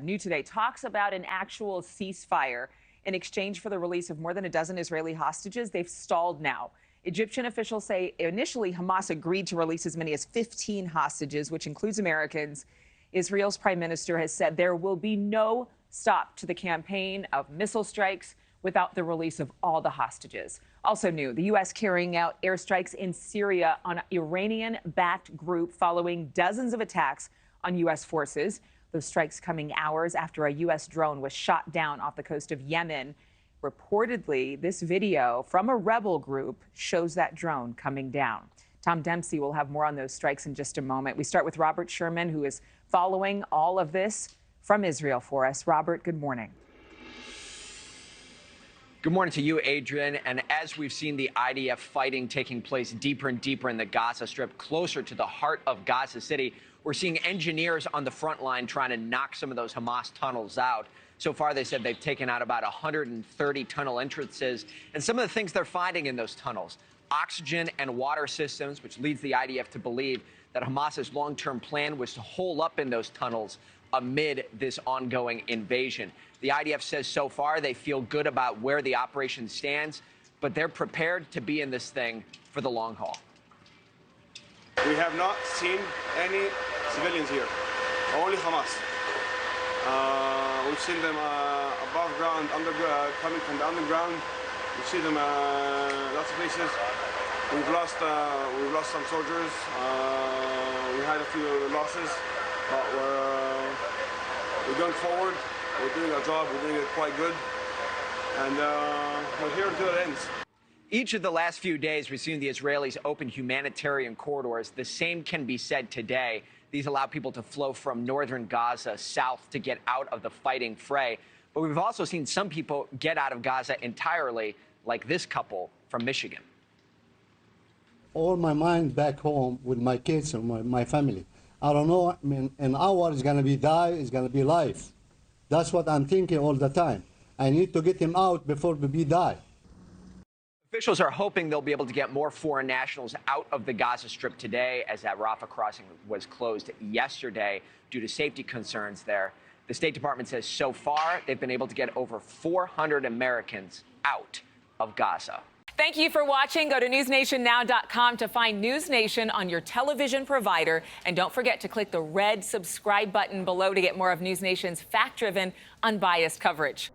New today talks about an actual ceasefire in exchange for the release of more than a dozen Israeli hostages. They've stalled now. Egyptian officials say initially Hamas agreed to release as many as 15 hostages, which includes Americans. Israel's prime minister has said there will be no stop to the campaign of missile strikes without the release of all the hostages. Also new, the U.S. carrying out airstrikes in Syria on an Iranian-backed group following dozens of attacks on U.S. forces. Those strikes coming hours after a U.S. drone was shot down off the coast of Yemen. Reportedly, this video from a rebel group shows that drone coming down. Tom Dempsey will have more on those strikes in just a moment. We start with Robert Sherman, who is following all of this from Israel for us. Robert, good morning. Good morning to you, Adrienne. And as we've seen the IDF fighting taking place deeper and deeper in the Gaza Strip, closer to the heart of Gaza City, we're seeing engineers on the front line trying to knock some of those Hamas tunnels out. So far, they said they've taken out about 130 tunnel entrances. And some of the things they're finding in those tunnels, oxygen and water systems, which leads the IDF to believe that Hamas's long-term plan was to hole up in those tunnels amid this ongoing invasion. The IDF says so far they feel good about where the operation stands, but they're prepared to be in this thing for the long haul. We have not seen any civilians here, only Hamas. We've seen them above ground, underground, coming from the underground. We see them lots of places. We've lost some soldiers. We had a few losses, but we're going forward. We're doing our job. We're doing it quite good, and we're here until it ends. Each of the last few days, we've seen the Israelis open humanitarian corridors. The same can be said today. These allow people to flow from northern Gaza south to get out of the fighting fray. But we've also seen some people get out of Gaza entirely, like this couple from Michigan. All my mind back home with my kids and my family. I don't know, I mean, an hour is going to be die, it's going to be life. That's what I'm thinking all the time. I need to get him out before we die. Officials are hoping they'll be able to get more foreign nationals out of the Gaza Strip today, as that Rafah crossing was closed yesterday due to safety concerns there. The State Department says so far they've been able to get over 400 Americans out of Gaza. Thank you for watching. Go to newsnationnow.com to find News Nation on your television provider. And don't forget to click the red subscribe button below to get more of News Nation's fact-driven, unbiased coverage.